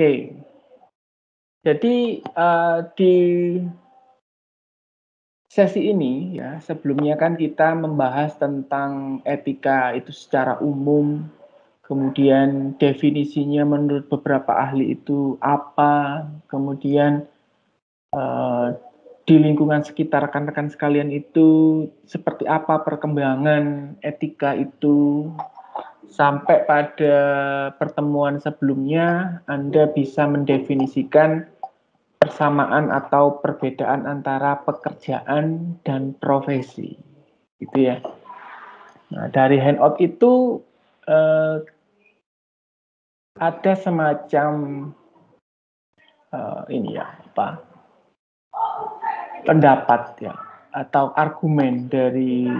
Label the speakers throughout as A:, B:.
A: Oke, jadi di sesi ini ya, sebelumnya kan kita membahas tentang etika itu secara umum, kemudian definisinya menurut beberapa ahli itu apa, kemudian eh, di lingkungan sekitar rekan-rekan sekalian itu seperti apa perkembangan etika itu, sampai pada pertemuan sebelumnya Anda bisa mendefinisikan persamaan atau perbedaan antara pekerjaan dan profesi, gitu ya. Nah, dari handout itu ada semacam ini ya, pendapat ya atau argumen dari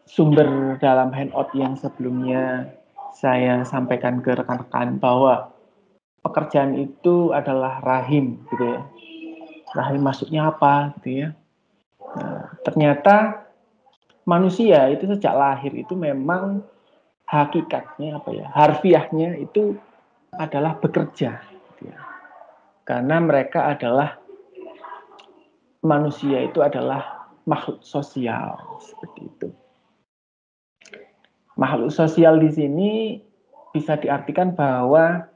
A: sumber dalam handout yang sebelumnya saya sampaikan ke rekan-rekan bahwa pekerjaan itu adalah rahim, gitu ya. Rahim maksudnya apa, gitu ya. Nah, ternyata manusia itu sejak lahir itu memang hakikatnya harfiahnya itu adalah bekerja, gitu ya. Karena mereka adalah manusia itu adalah makhluk sosial, seperti itu. Makhluk sosial di sini bisa diartikan bahwa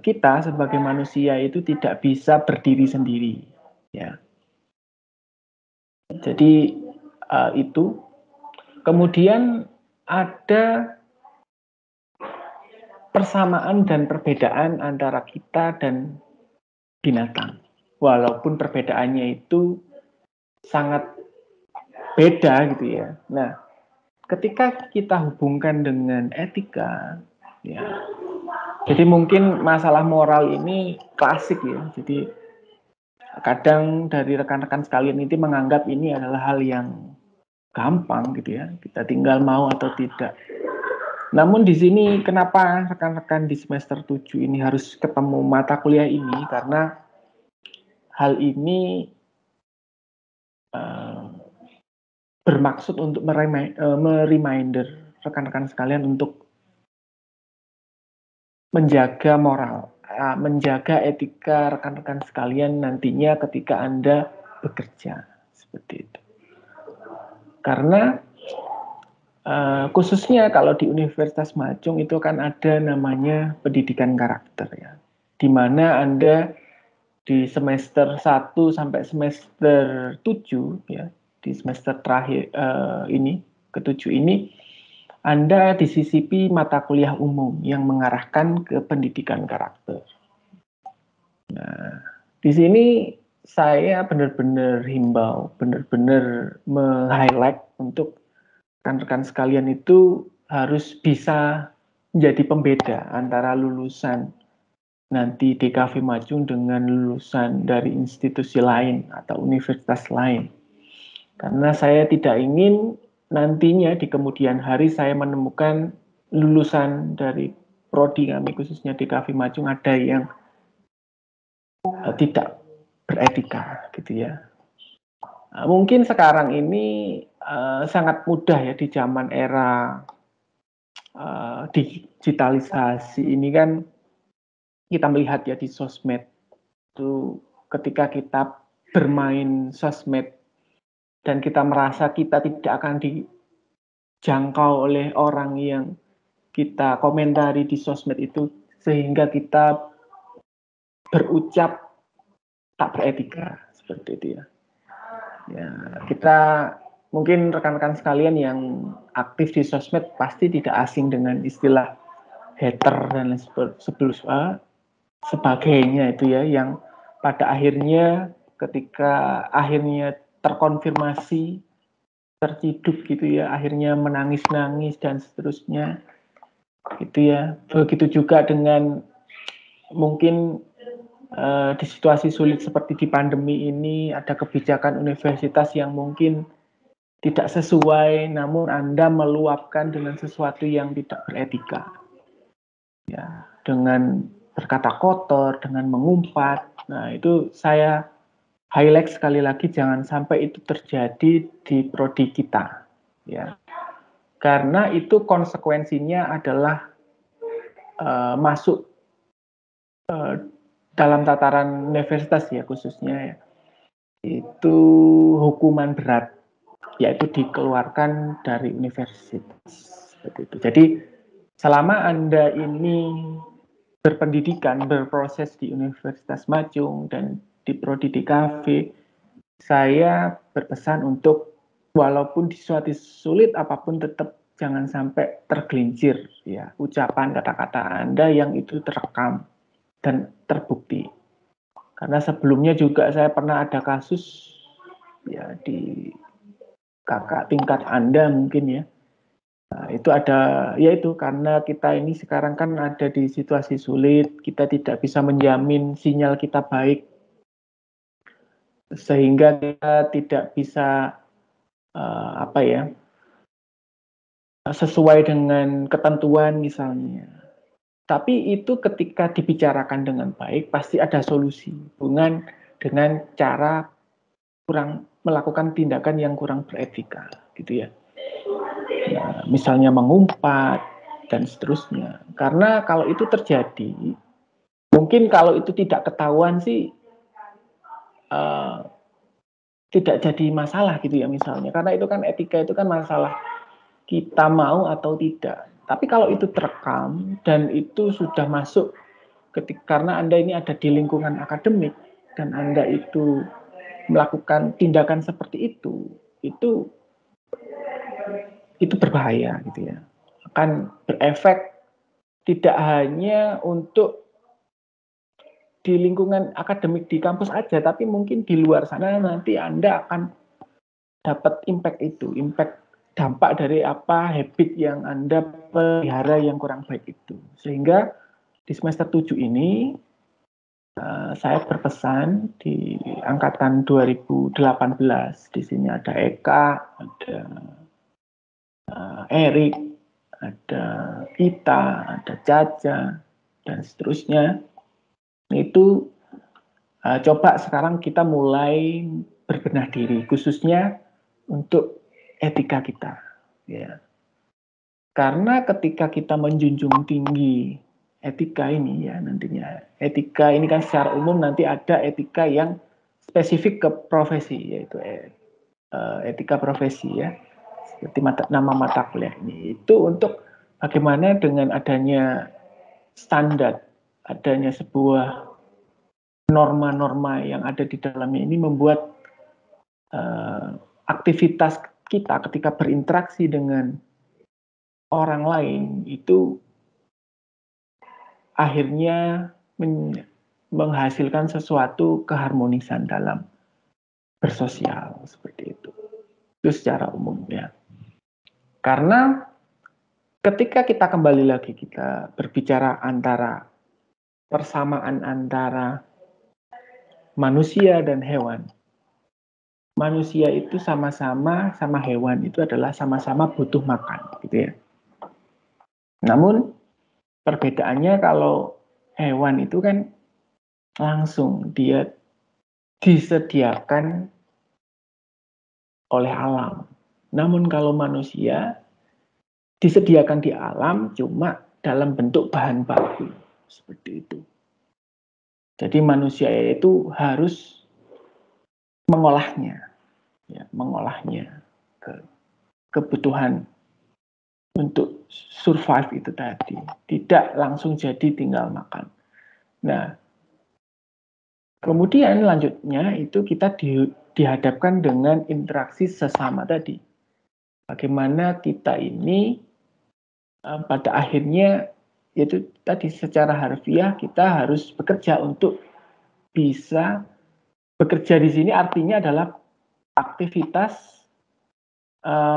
A: kita sebagai manusia itu tidak bisa berdiri sendiri, ya. Jadi itu. Kemudian ada persamaan dan perbedaan antara kita dan binatang. Walaupun perbedaannya itu sangat beda, gitu ya. Nah, ketika kita hubungkan dengan etika, ya. Jadi mungkin masalah moral ini klasik ya. Jadi kadang dari rekan-rekan sekalian itu menganggap ini adalah hal yang gampang, gitu ya. Kita tinggal mau atau tidak. Namun di sini kenapa rekan-rekan di semester 7 ini harus ketemu mata kuliah ini, karena hal ini bermaksud untuk mereminder rekan-rekan sekalian untuk menjaga moral, menjaga etika rekan-rekan sekalian nantinya ketika Anda bekerja, seperti itu. Karena khususnya kalau di Universitas Majung itu kan ada namanya pendidikan karakter ya, di mana Anda di semester 1 sampai semester 7 ya, di semester terakhir ini, ke-7 ini, Anda disisipi mata kuliah umum yang mengarahkan ke pendidikan karakter. Nah, di sini saya benar-benar himbau, benar-benar meng-highlight untuk rekan-rekan sekalian itu harus bisa menjadi pembeda antara lulusan nanti DKV Majung dengan lulusan dari institusi lain atau universitas lain. Karena saya tidak ingin nantinya di kemudian hari saya menemukan lulusan dari prodi kami khususnya DKV Majung ada yang tidak beretika, gitu ya. Mungkin sekarang ini sangat mudah ya di zaman era digitalisasi ini kan, kita melihat ya di sosmed itu, ketika kita bermain sosmed dan kita merasa kita tidak akan dijangkau oleh orang yang kita komentari di sosmed itu, sehingga kita berucap tak beretika, seperti itu ya. Ya, kita mungkin rekan-rekan sekalian yang aktif di sosmed pasti tidak asing dengan istilah hater dan sebagainya itu ya, yang pada akhirnya ketika akhirnya terkonfirmasi terciduk, gitu ya, akhirnya menangis-nangis dan seterusnya, gitu ya. Begitu juga dengan mungkin di situasi sulit seperti di pandemi ini, ada kebijakan universitas yang mungkin tidak sesuai, namun Anda meluapkan dengan sesuatu yang tidak beretika, ya, dengan berkata kotor, dengan mengumpat. Nah, itu saya highlight sekali lagi, jangan sampai itu terjadi di prodi kita, ya, karena itu konsekuensinya adalah masuk dalam tataran universitas ya khususnya ya, itu hukuman berat, yaitu dikeluarkan dari universitas. Seperti itu. Jadi selama Anda ini berpendidikan, berproses di Universitas Majung dan di Prodi DKV, saya berpesan untuk walaupun di suatu sulit apapun tetap jangan sampai tergelincir ya ucapan kata-kata Anda yang itu terekam dan terbukti. Karena sebelumnya juga saya pernah ada kasus ya di kakak tingkat Anda mungkin ya. Nah, itu ada, yaitu karena kita ini sekarang kan ada di situasi sulit, kita tidak bisa menjamin sinyal kita baik, sehingga kita tidak bisa apa ya, sesuai dengan ketentuan misalnya. Tapi itu ketika dibicarakan dengan baik, pasti ada solusi, bukan dengan cara kurang melakukan tindakan yang kurang beretika, gitu ya. Nah, misalnya mengumpat dan seterusnya. Karena kalau itu terjadi, mungkin kalau itu tidak ketahuan sih tidak jadi masalah gitu ya misalnya. Karena itu kan etika itu kan masalah kita mau atau tidak. Tapi kalau itu terekam dan itu sudah masuk karena Anda ini ada di lingkungan akademik dan Anda itu melakukan tindakan seperti itu berbahaya gitu ya. Akan berefek tidak hanya untuk di lingkungan akademik di kampus aja, tapi mungkin di luar sana nanti Anda akan dapat impact itu, impact dampak dari apa habit yang Anda pelihara yang kurang baik itu. Sehingga di semester 7 ini saya berpesan di angkatan 2018, di sini ada Eka, ada Erik, ada Ita, ada Caca, dan seterusnya. Itu coba sekarang kita mulai berbenah diri, khususnya untuk etika kita. Ya. Karena ketika kita menjunjung tinggi etika ini ya nantinya, etika ini kan secara umum nanti ada etika yang spesifik ke profesi, yaitu etika profesi ya, seperti nama mata kuliah ini. Itu untuk bagaimana dengan adanya standar, adanya sebuah norma-norma yang ada di dalamnya ini membuat aktivitas kita ketika berinteraksi dengan orang lain itu akhirnya menghasilkan sesuatu keharmonisan dalam bersosial seperti itu. Itu secara umum ya. Karena ketika kita kembali lagi kita berbicara antara persamaan antara manusia dan hewan. Manusia itu sama-sama sama hewan itu adalah sama-sama butuh makan gitu ya. Namun perbedaannya kalau hewan itu kan langsung dia disediakan oleh alam. Namun kalau manusia disediakan di alam cuma dalam bentuk bahan baku seperti itu. Jadi manusia itu harus mengolahnya, ya, mengolahnya ke kebutuhan untuk survive itu tadi. Tidak langsung jadi tinggal makan. Nah, kemudian lanjutnya itu kita dihadapkan dengan interaksi sesama tadi. Bagaimana kita ini pada akhirnya yaitu tadi secara harfiah kita harus bekerja untuk bisa bekerja di sini artinya adalah aktivitas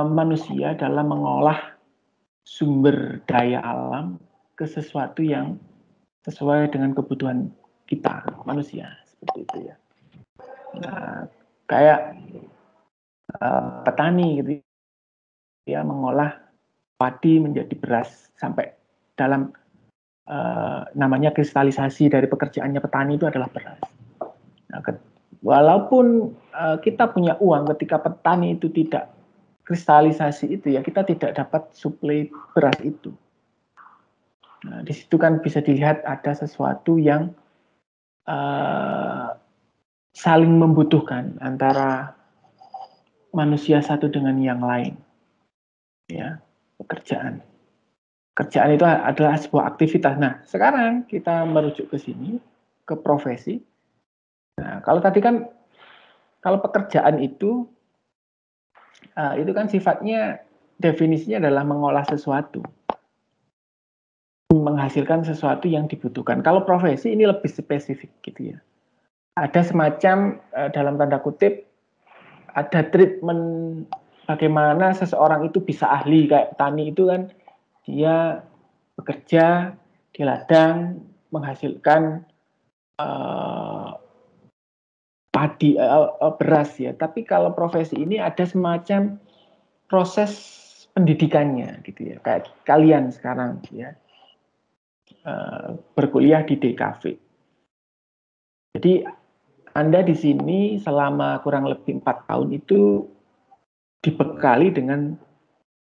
A: manusia dalam mengolah sumber daya alam ke sesuatu yang sesuai dengan kebutuhan kita manusia seperti itu ya. Nah, kayak petani gitu ya mengolah padi menjadi beras sampai dalam namanya kristalisasi dari pekerjaannya petani itu adalah beras. Nah, walaupun kita punya uang ketika petani itu tidak kristalisasi itu ya kita tidak dapat suplai beras itu. Nah, di situ kan bisa dilihat ada sesuatu yang saling membutuhkan antara manusia satu dengan yang lain, ya, pekerjaan. Kerjaan itu adalah sebuah aktivitas. Nah, sekarang kita merujuk ke sini, ke profesi. Nah, kalau tadi kan, kalau pekerjaan itu kan sifatnya, definisinya adalah mengolah sesuatu, menghasilkan sesuatu yang dibutuhkan. Kalau profesi ini lebih spesifik gitu ya. Ada semacam, dalam tanda kutip, ada treatment bagaimana seseorang itu bisa ahli, kayak petani itu kan, dia bekerja di ladang menghasilkan padi, beras ya. Tapi kalau profesi ini ada semacam proses pendidikannya gitu ya. Kayak kalian sekarang ya, berkuliah di DKV. Jadi Anda di sini selama kurang lebih 4 tahun itu dibekali dengan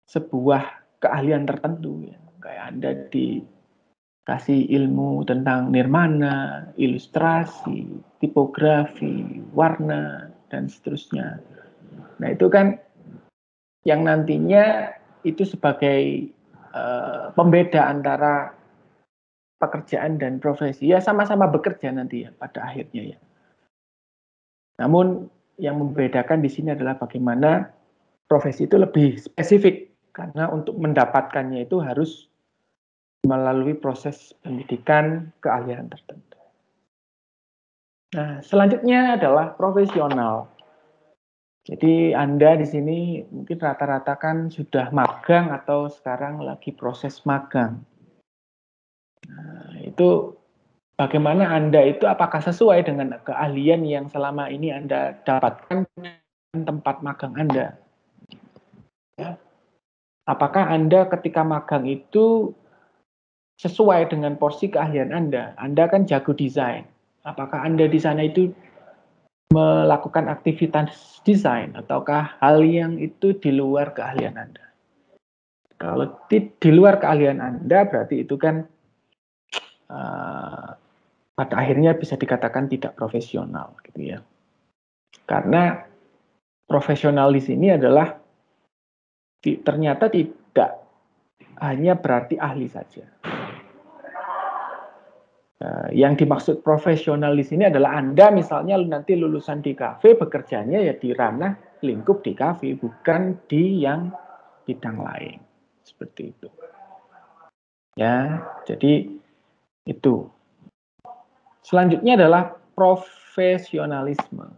A: sebuah keahlian tertentu ya. Kayak Anda dikasih ilmu tentang nirmana, ilustrasi, tipografi, warna, dan seterusnya. Nah, itu kan yang nantinya itu sebagai pembeda antara pekerjaan dan profesi. Ya sama-sama bekerja nanti ya pada akhirnya ya. Namun yang membedakan di sini adalah bagaimana profesi itu lebih spesifik, karena untuk mendapatkannya itu harus melalui proses pendidikan keahlian tertentu. Nah, selanjutnya adalah profesional. Jadi Anda di sini mungkin rata-rata kan sudah magang atau sekarang lagi proses magang. Nah, itu bagaimana Anda itu, apakah sesuai dengan keahlian yang selama ini Anda dapatkan di tempat magang Anda? Ya. Apakah Anda ketika magang itu sesuai dengan porsi keahlian Anda? Anda kan jago desain. Apakah Anda di sana itu melakukan aktivitas desain ataukah hal yang itu di luar keahlian Anda? Kalau di luar keahlian Anda berarti itu kan pada akhirnya bisa dikatakan tidak profesional gitu ya. Karena profesional di sini adalah ternyata tidak hanya berarti ahli saja. Yang dimaksud profesional di sini adalah Anda misalnya nanti lulusan DKV bekerjanya ya di ranah lingkup DKV, bukan di yang bidang lain. Seperti itu. Ya, jadi itu. Selanjutnya adalah profesionalisme.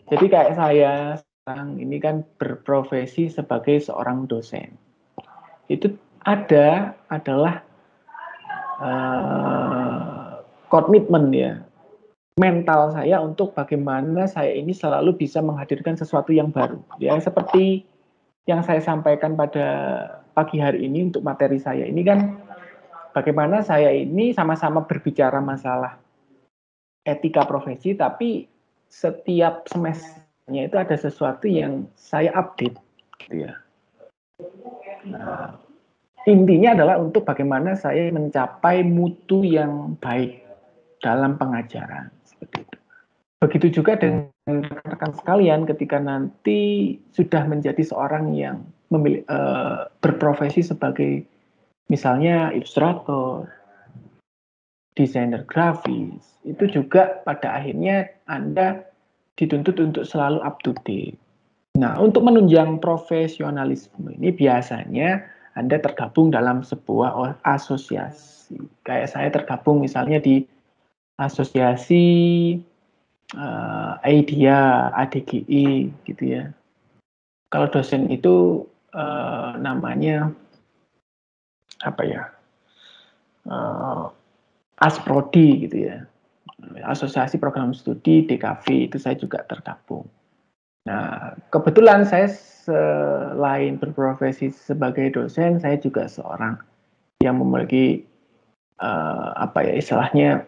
A: Jadi kayak saya sekarang ini kan berprofesi sebagai seorang dosen. Itu adalah komitmen ya, mental saya untuk bagaimana saya ini selalu bisa menghadirkan sesuatu yang baru. Ya, seperti yang saya sampaikan pada pagi hari ini untuk materi saya ini kan, bagaimana saya ini sama-sama berbicara masalah etika profesi, tapi setiap semesternya itu ada sesuatu yang saya update, gitu ya. Nah, intinya adalah untuk bagaimana saya mencapai mutu yang baik dalam pengajaran, seperti itu. Begitu juga dengan rekan-rekan sekalian ketika nanti sudah menjadi seorang yang berprofesi sebagai misalnya ilustrator, desainer grafis, itu juga pada akhirnya Anda dituntut untuk selalu up to date. Nah, untuk menunjang profesionalisme ini biasanya Anda tergabung dalam sebuah asosiasi. Kayak saya tergabung misalnya di asosiasi AIDIA, ADGI gitu ya. Kalau dosen itu namanya apa ya? Asprodi gitu ya. Asosiasi Program Studi DKV itu saya juga tergabung. Nah, kebetulan saya selain berprofesi sebagai dosen, saya juga seorang yang memiliki apa ya istilahnya,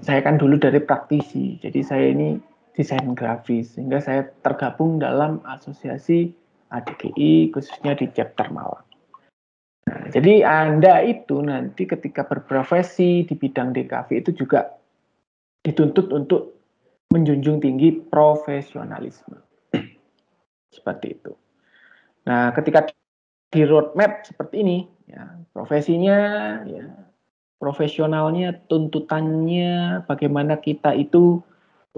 A: saya kan dulu dari praktisi, jadi saya ini desain grafis, sehingga saya tergabung dalam asosiasi ADGI khususnya di chapter Malang. Nah, jadi Anda itu nanti ketika berprofesi di bidang DKV itu juga dituntut untuk menjunjung tinggi profesionalisme. Seperti itu. Nah, ketika di roadmap seperti ini, ya, profesinya, ya, profesionalnya, tuntutannya, bagaimana kita itu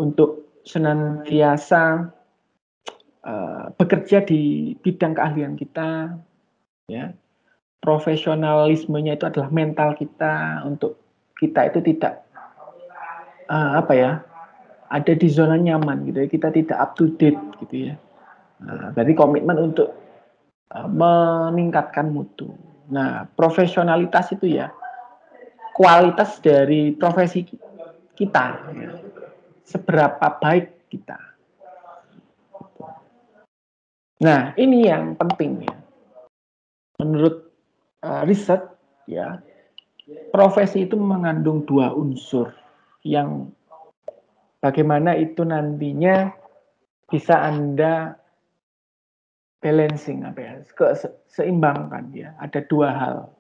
A: untuk senantiasa bekerja di bidang keahlian kita, ya, profesionalismenya itu adalah mental kita untuk kita itu tidak apa ya, ada di zona nyaman gitu ya, kita tidak up to date gitu ya. Berarti komitmen untuk meningkatkan mutu. Nah, profesionalitas itu ya kualitas dari profesi kita, ya. Seberapa baik kita. Nah, ini yang penting ya. Menurut riset ya, profesi itu mengandung dua unsur yang bagaimana itu nantinya bisa Anda balancing apa ya, seimbangkan ya. Ada dua hal.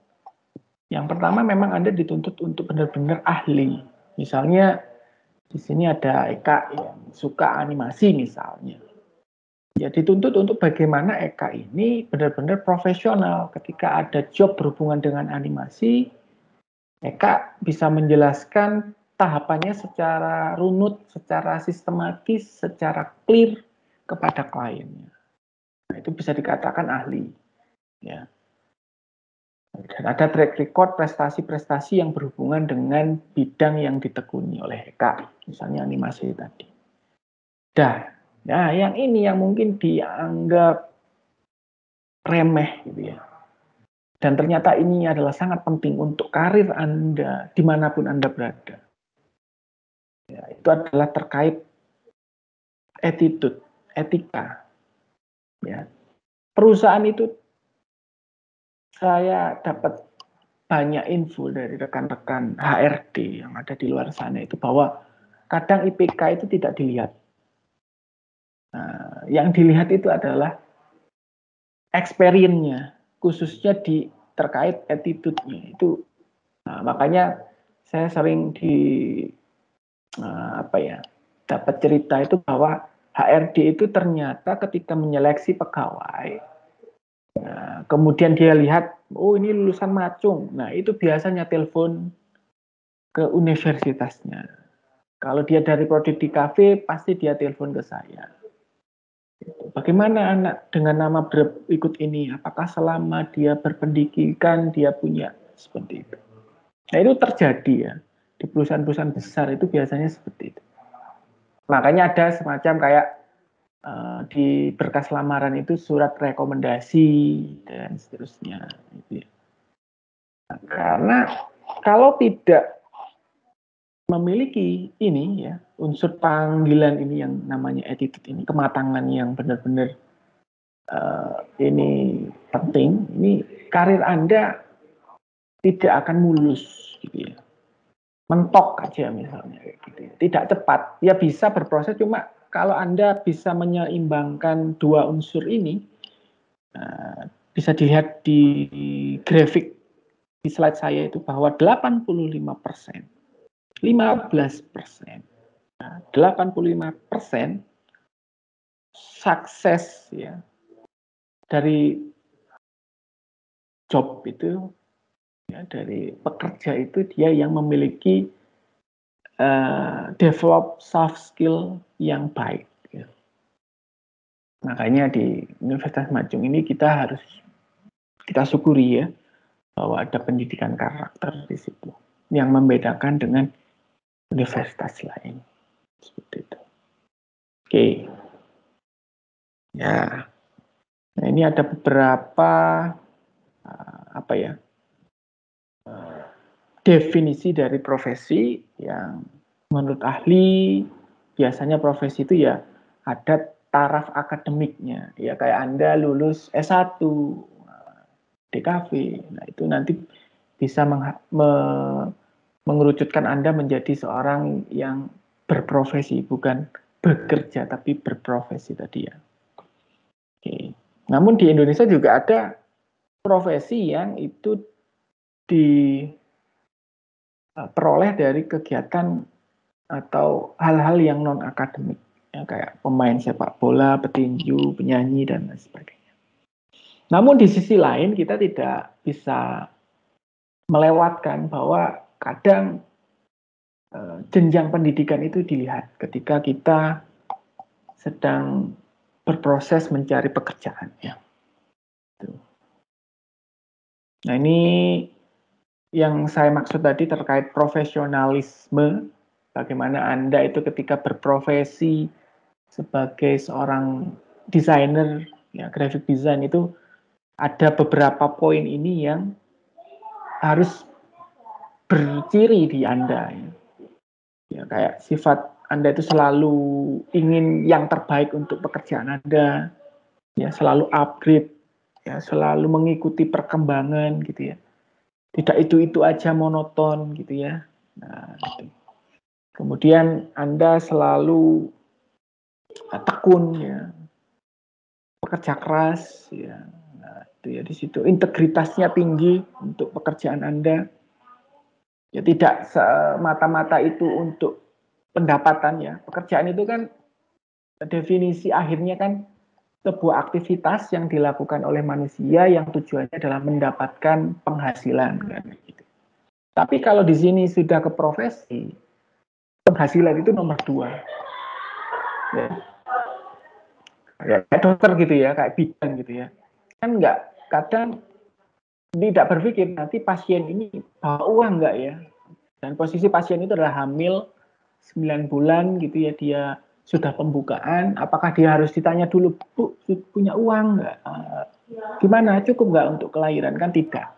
A: Yang pertama memang Anda dituntut untuk benar-benar ahli. Misalnya di sini ada Eka yang suka animasi misalnya. Ya dituntut untuk bagaimana Eka ini benar-benar profesional. Ketika ada job berhubungan dengan animasi, Eka bisa menjelaskan tahapannya secara runut, secara sistematis, secara clear kepada kliennya. Nah, itu bisa dikatakan ahli. Ya. Dan ada track record prestasi-prestasi yang berhubungan dengan bidang yang ditekuni oleh Eka, misalnya animasi tadi. Nah, yang ini yang mungkin dianggap remeh gitu ya. Dan ternyata ini adalah sangat penting untuk karir Anda dimanapun Anda berada. Ya, itu adalah terkait attitude, etika. Ya. Perusahaan itu saya dapat banyak info dari rekan-rekan HRD yang ada di luar sana itu bahwa kadang IPK itu tidak dilihat. Nah, yang dilihat itu adalah experience-nya, khususnya di terkait attitude-nya itu. Nah, makanya saya sering dapat cerita itu bahwa HRD itu ternyata ketika menyeleksi pegawai, nah, kemudian dia lihat, oh ini lulusan Macung, nah itu biasanya telepon ke universitasnya. Kalau dia dari prodi di kafe, pasti dia telepon ke saya. Bagaimana anak dengan nama berikut ini? Apakah selama dia berpendidikan, dia punya seperti itu? Nah itu terjadi ya. Di perusahaan-perusahaan besar itu biasanya seperti itu. Makanya ada semacam kayak di berkas lamaran itu surat rekomendasi dan seterusnya. Gitu ya. Nah, karena kalau tidak memiliki ini ya unsur panggilan ini yang namanya attitude ini, kematangan yang benar-benar ini penting, ini karir Anda tidak akan mulus gitu ya. Mentok aja misalnya gitu ya. Tidak cepat. Ya bisa berproses, cuma kalau Anda bisa menyeimbangkan dua unsur ini, bisa dilihat di grafik di slide saya itu bahwa 85%, 15%, 85% sukses ya dari job itu ya, dari pekerja itu dia yang memiliki develop soft skill yang baik. Ya. Makanya di Universitas Macung ini kita syukuri ya bahwa ada pendidikan karakter di situ yang membedakan dengan universitas lain. Seperti itu. Oke. Ya. Nah, ini ada beberapa definisi dari profesi yang menurut ahli biasanya profesi itu ya ada taraf akademiknya. Ya kayak Anda lulus S1 DKV. Nah, itu nanti bisa mengerucutkan Anda menjadi seorang yang berprofesi, bukan bekerja tapi berprofesi tadi ya. Oke. Namun di Indonesia juga ada profesi yang itu diperoleh dari kegiatan atau hal-hal yang non akademik, ya, kayak pemain sepak bola, petinju, penyanyi dan lain sebagainya. Namun di sisi lain kita tidak bisa melewatkan bahwa kadang jenjang pendidikan itu dilihat ketika kita sedang berproses mencari pekerjaan. Ya. Nah ini yang saya maksud tadi terkait profesionalisme, bagaimana Anda itu ketika berprofesi sebagai seorang desainer, ya, graphic design itu ada beberapa poin ini yang harus berciri di Anda. Ya, kayak sifat Anda itu selalu ingin yang terbaik untuk pekerjaan Anda, ya, selalu upgrade, ya, selalu mengikuti perkembangan gitu ya. Tidak itu aja monoton gitu ya. Nah, gitu. Kemudian Anda selalu tekun ya, pekerja keras ya. Nah, itu ya di situ integritasnya tinggi untuk pekerjaan Anda. Ya tidak semata-mata itu untuk pendapatan ya. Pekerjaan itu kan definisi akhirnya kan sebuah aktivitas yang dilakukan oleh manusia yang tujuannya adalah mendapatkan penghasilan kan gitu. Tapi kalau di sini sudah ke profesi, penghasilan itu nomor 2. Ya. Kayak dokter gitu ya, kayak bidan gitu ya. Kan kadang tidak berpikir nanti pasien ini bawa uang nggak ya. Dan posisi pasien itu adalah hamil 9 bulan gitu ya, dia sudah pembukaan, apakah dia harus ditanya dulu, Bu, punya uang nggak? Gimana, cukup nggak untuk kelahiran? Kan tidak.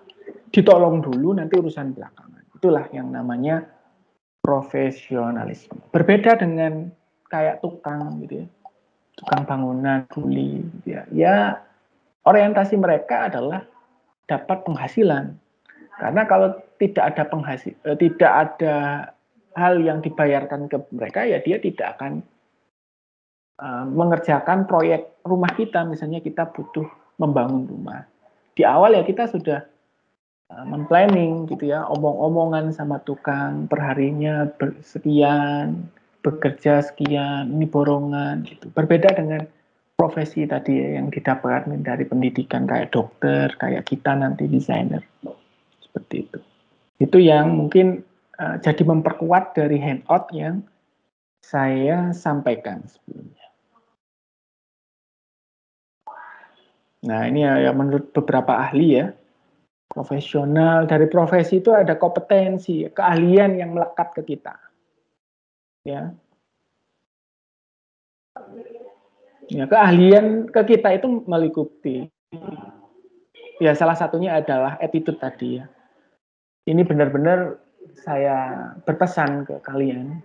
A: Ditolong dulu, nanti urusan belakangan. Itulah yang namanya profesionalisme. Berbeda dengan kayak tukang gitu ya, tukang bangunan, kuli gitu ya. Ya, orientasi mereka adalah dapat penghasilan. Karena kalau tidak ada tidak ada hal yang dibayarkan ke mereka, ya dia tidak akan mengerjakan proyek rumah kita. Misalnya kita butuh membangun rumah. Di awal ya kita sudah memplanning gitu ya, omong-omongan sama tukang perharinya sekian, bekerja sekian, ini borongan gitu. Berbeda dengan profesi tadi ya, yang didapatkan dari pendidikan kayak dokter, kayak kita nanti desainer. Seperti itu. Itu yang mungkin jadi memperkuat dari handout yang saya sampaikan sebelumnya. Nah, ini ya menurut beberapa ahli ya, profesional dari profesi itu ada kompetensi, keahlian yang melekat ke kita. Ya. Ya, keahlian ke kita itu meliputi ya salah satunya adalah attitude tadi ya. Ini benar-benar saya berpesan ke kalian.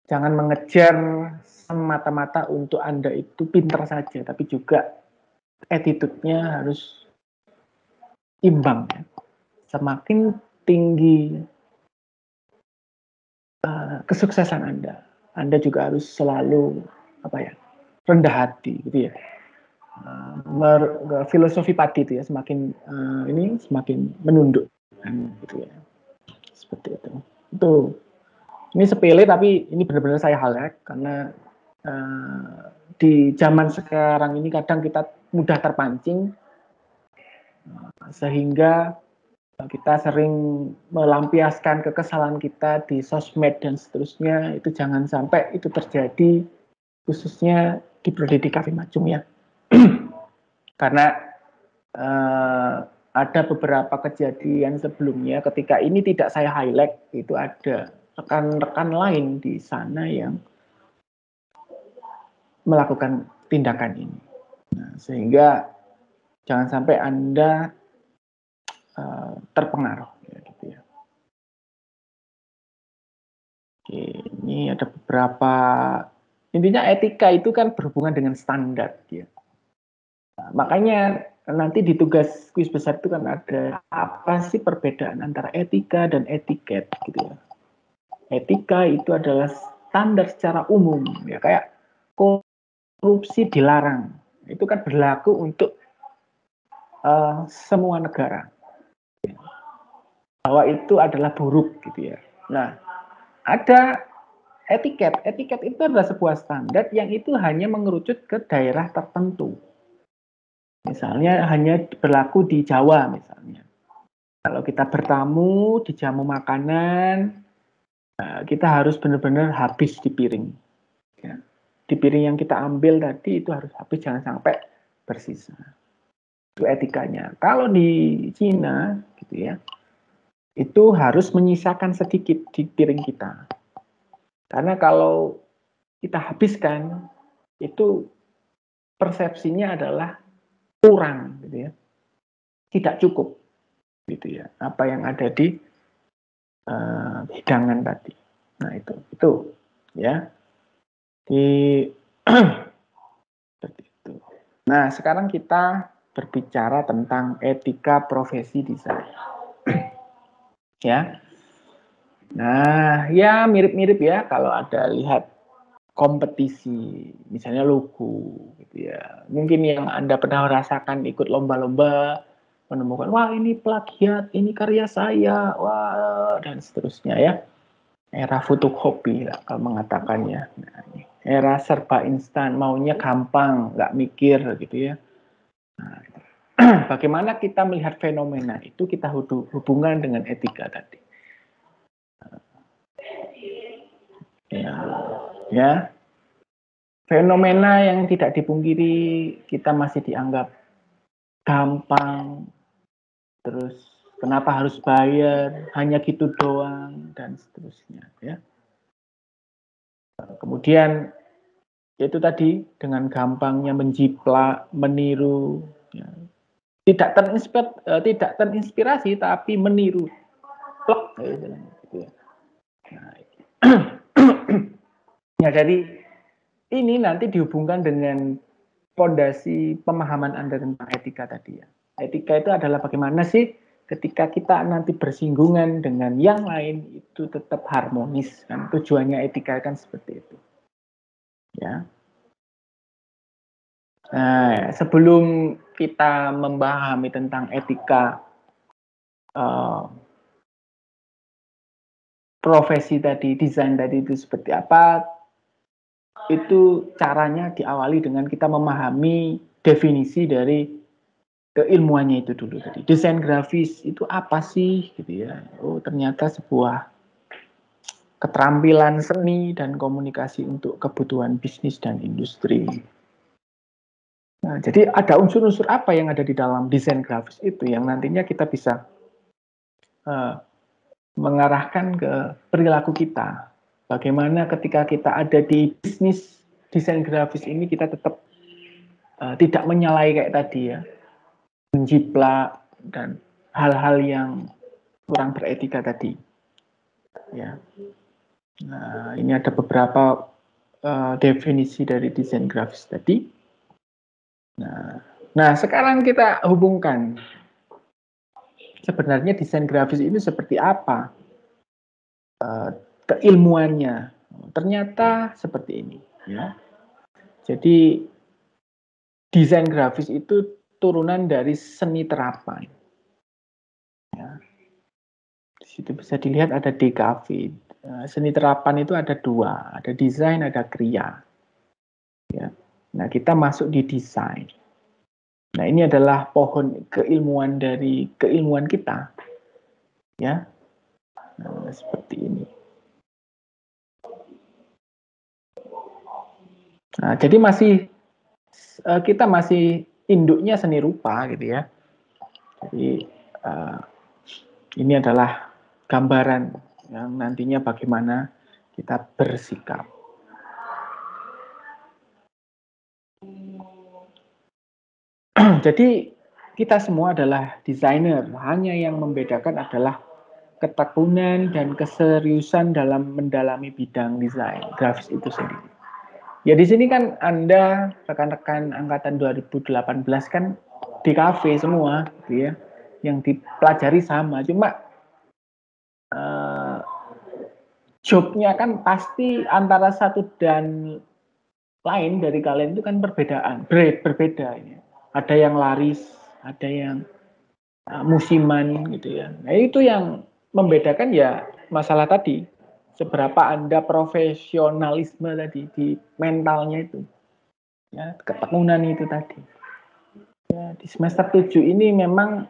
A: Jangan mengejar semata-mata untuk Anda itu pintar saja, tapi juga attitude-nya harus imbang. Semakin tinggi kesuksesan Anda juga harus selalu rendah hati, gitu ya. Filosofi padi itu ya, semakin ini semakin menunduk, gitu ya. Seperti itu. Ini sepele tapi ini benar-benar saya highlight karena di zaman sekarang ini kadang kita mudah terpancing sehingga kita sering melampiaskan kekesalan kita di sosmed dan seterusnya. Itu jangan sampai itu terjadi khususnya di Prodi Cafe Macung ya. Karena ada beberapa kejadian sebelumnya ketika ini tidak saya highlight, itu ada rekan-rekan lain di sana yang melakukan tindakan ini. Nah, sehingga jangan sampai Anda terpengaruh. Ya, gitu ya. Oke, ini ada beberapa, intinya etika itu kan berhubungan dengan standar. Ya. Nah, makanya nanti di tugas kuis besar itu kan ada apa sih perbedaan antara etika dan etiket gitu ya. Etika itu adalah standar secara umum ya, kayak korupsi dilarang. Itu kan berlaku untuk semua negara bahwa itu adalah buruk gitu ya. Nah, ada etiket. Etiket itu adalah sebuah standar yang itu hanya mengerucut ke daerah tertentu. Misalnya hanya berlaku di Jawa misalnya. Kalau kita bertamu, dijamu makanan, kita harus benar-benar habis di piring. Ya. Di piring yang kita ambil tadi itu harus habis, jangan sampai bersisa. Itu etikanya. Kalau di Cina, gitu ya, itu harus menyisakan sedikit di piring kita. Karena kalau kita habiskan, itu persepsinya adalah kurang, gitu ya, tidak cukup, gitu ya, apa yang ada di hidangan tadi. Nah itu, ya, di seperti itu. Nah sekarang kita berbicara tentang etika profesi desain, ya. Nah ya mirip-mirip ya kalau ada lihat kompetisi, misalnya logo, gitu ya. Mungkin yang Anda pernah rasakan ikut lomba-lomba, menemukan, wah ini plagiat, ini karya saya, wah, dan seterusnya ya. Era fotokopi lah kalau mengatakannya. Nah, era serba instan, maunya gampang, nggak mikir gitu ya. Nah, bagaimana kita melihat fenomena itu, kita hubungan dengan etika tadi. Ya. Fenomena yang tidak dipungkiri kita masih dianggap gampang, terus kenapa harus bayar, hanya gitu doang, dan seterusnya. Ya. Kemudian itu tadi dengan gampangnya menjiplak, meniru, ya. Tidak terinspirasi tapi meniru. Plok, gitu ya. Nah, ya dari ini nanti dihubungkan dengan fondasi pemahaman Anda tentang etika tadi ya. Etika itu adalah bagaimana sih ketika kita nanti bersinggungan dengan yang lain itu tetap harmonis kan, tujuannya etika kan seperti itu. Ya. Nah, sebelum kita memahami tentang etika profesi tadi, desain tadi itu seperti apa, itu caranya diawali dengan kita memahami definisi dari keilmuannya itu dulu tadi. Desain grafis itu apa sih gitu ya. Oh, ternyata sebuah keterampilan seni dan komunikasi untuk kebutuhan bisnis dan industri. Nah, jadi ada unsur-unsur apa yang ada di dalam desain grafis itu yang nantinya kita bisa mengarahkan ke perilaku kita. Bagaimana ketika kita ada di bisnis desain grafis ini kita tetap tidak menyalahi kayak tadi ya, menjiplak dan hal-hal yang kurang beretika tadi. Ya. Nah, ini ada beberapa definisi dari desain grafis tadi. Nah, sekarang kita hubungkan sebenarnya desain grafis ini seperti apa keilmuannya. Ternyata seperti ini. Ya. Jadi desain grafis itu turunan dari seni terapan. Ya. Di situ bisa dilihat ada DKV. Seni terapan itu ada dua, ada desain, ada kriya. Ya. Nah, kita masuk di desain. Nah, ini adalah pohon keilmuan dari keilmuan kita. Ya. Nah, seperti ini. Nah, jadi kita masih induknya seni rupa gitu ya. Jadi ini adalah gambaran yang nantinya bagaimana kita bersikap. Jadi kita semua adalah desainer, hanya yang membedakan adalah ketekunan dan keseriusan dalam mendalami bidang desain grafis itu sendiri. Ya di sini kan Anda rekan-rekan angkatan 2018 kan di kafe semua, gitu ya, yang dipelajari sama, cuma jobnya kan pasti antara satu dan lain dari kalian itu kan berbeda ini. Ada yang laris, ada yang musiman gitu ya. Nah, itu yang membedakan ya masalah tadi, seberapa Anda profesionalisme tadi di mentalnya itu. Ya, ketekunan itu tadi. Ya, di semester 7 ini memang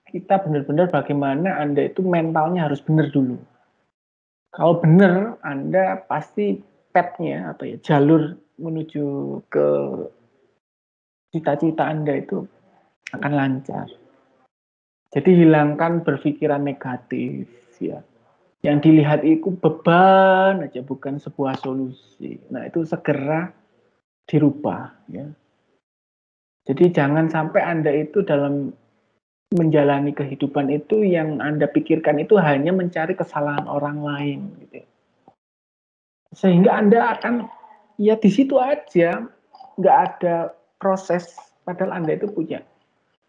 A: kita benar-benar bagaimana Anda itu mentalnya harus benar dulu. Kalau benar, Anda pasti petnya atau ya jalur menuju ke cita-cita Anda itu akan lancar. Jadi hilangkan berpikiran negatif ya. Yang dilihat itu beban aja, bukan sebuah solusi. Nah, itu segera dirubah ya. Jadi jangan sampai Anda itu dalam menjalani kehidupan itu yang Anda pikirkan itu hanya mencari kesalahan orang lain gitu. Sehingga Anda akan ya di situ aja, nggak ada proses, padahal Anda itu punya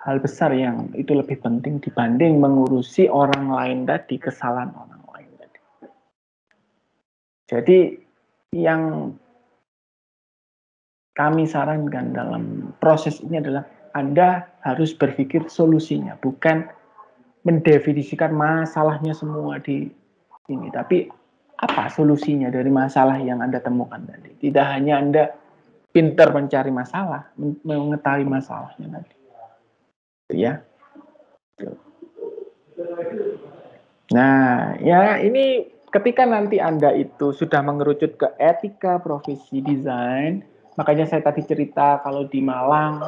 A: hal besar yang itu lebih penting dibanding mengurusi orang lain tadi, kesalahan orang lain tadi. Jadi yang kami sarankan dalam proses ini adalah Anda harus berpikir solusinya, bukan mendefinisikan masalahnya semua di ini, tapi apa solusinya dari masalah yang Anda temukan tadi. Tidak hanya Anda pintar mencari masalah, mengetahui masalahnya tadi. Ya. Nah, ya ini ketika nanti Anda itu sudah mengerucut ke etika profesi desain, makanya saya tadi cerita kalau di Malang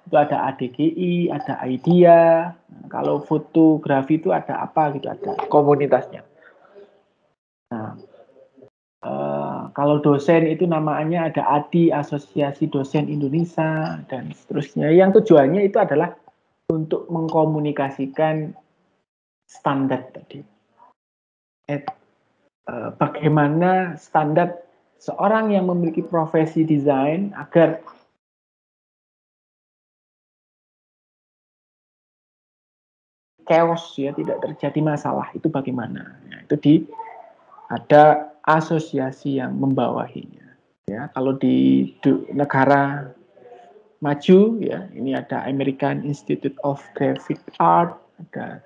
A: itu ada ADGI, ada IDEA, kalau fotografi itu ada apa gitu, ada komunitasnya. Nah, kalau dosen itu namanya ada ADI, Asosiasi Dosen Indonesia, dan seterusnya. Yang tujuannya itu adalah untuk mengkomunikasikan standar tadi. Bagaimana standar seorang yang memiliki profesi desain agar chaos ya, tidak terjadi masalah, itu bagaimana. Nah, itu ada asosiasi yang membawahinya. Ya, kalau di negara maju ya, ini ada American Institute of Graphic Art, ada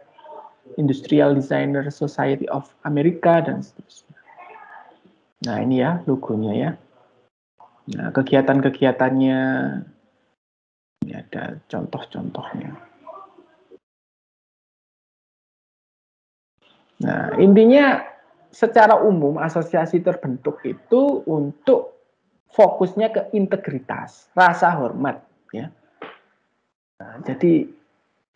A: Industrial Designer Society of America, dan seterusnya. Nah, ini ya logonya ya. Nah, kegiatan-kegiatannya ini ada contoh-contohnya. Nah, intinya secara umum asosiasi terbentuk itu untuk fokusnya ke integritas, rasa hormat ya. Nah, jadi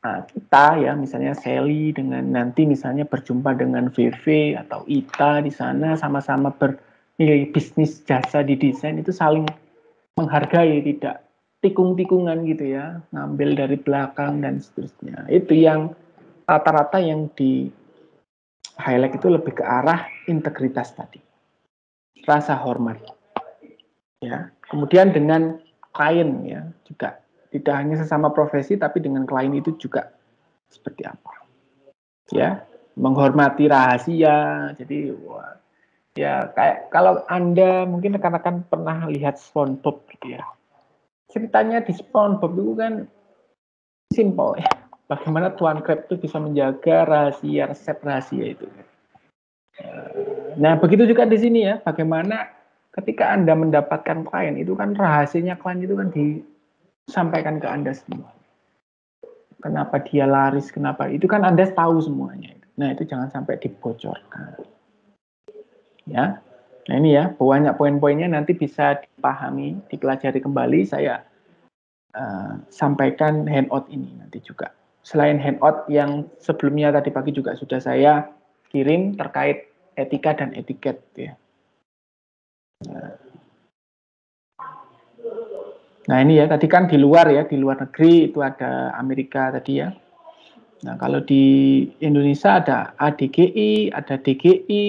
A: kita ya misalnya Sally dengan nanti misalnya berjumpa dengan VV atau Ita di sana sama-sama bernilai bisnis jasa di desain itu saling menghargai, tidak tikung-tikungan gitu ya, ngambil dari belakang dan seterusnya. Itu yang rata-rata yang di highlight itu lebih ke arah integritas tadi, rasa hormat ya. Kemudian dengan klien ya juga tidak hanya sesama profesi tapi dengan klien itu juga seperti apa ya, menghormati rahasia. Jadi wah, ya kayak kalau Anda mungkin rekan-rekan pernah lihat SpongeBob gitu ya, ceritanya di SpongeBob itu kan simple ya, bagaimana Tuan Crab itu bisa menjaga rahasia, resep rahasia itu. Nah begitu juga di sini ya, bagaimana ketika Anda mendapatkan klien itu kan rahasianya klien itu kan disampaikan ke Anda semua. Kenapa dia laris, kenapa itu kan Anda tahu semuanya. Nah itu jangan sampai dibocorkan. Ya, nah ini ya banyak poin-poinnya nanti bisa dipahami, dipelajari kembali. Saya sampaikan handout ini nanti juga. Selain handout yang sebelumnya tadi pagi juga sudah saya kirim terkait etika dan etiket ya. Nah ini ya tadi kan di luar ya, di luar negeri itu ada Amerika tadi ya. Nah kalau di Indonesia ada ADGI, ada DGI,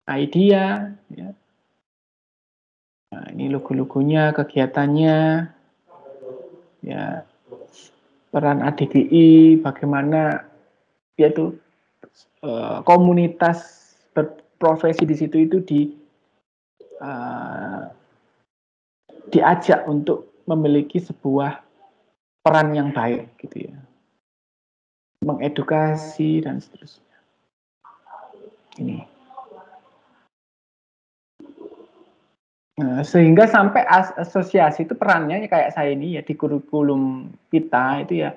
A: IDEA ya. Nah ini logo-logonya, kegiatannya ya, peran ADGI bagaimana yaitu komunitas berprofesi di situ itu diajak untuk memiliki sebuah peran yang baik gitu ya, mengedukasi dan seterusnya. Ini. Nah, sehingga sampai asosiasi itu perannya kayak saya ini ya di kurikulum kita itu ya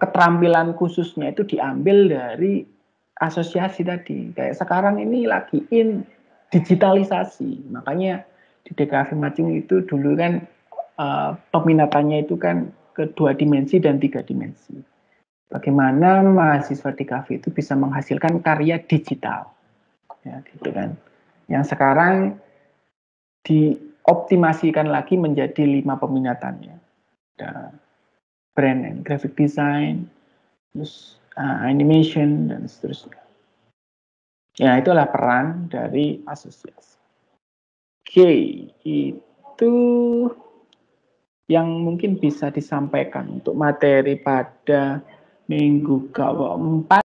A: keterampilan khususnya itu diambil dari asosiasi tadi. Kayak sekarang ini lagi digitalisasi, makanya di DKV Matching itu dulu kan peminatannya itu kan ke 2 dimensi dan 3 dimensi. Bagaimana mahasiswa DKV itu bisa menghasilkan karya digital, ya gitu kan. Yang sekarang dioptimasikan lagi menjadi 5 peminatannya. Ada brand and graphic design, terus animation dan seterusnya. Ya, itulah peran dari asosiasi. Oke, itu yang mungkin bisa disampaikan untuk materi pada minggu ke-4.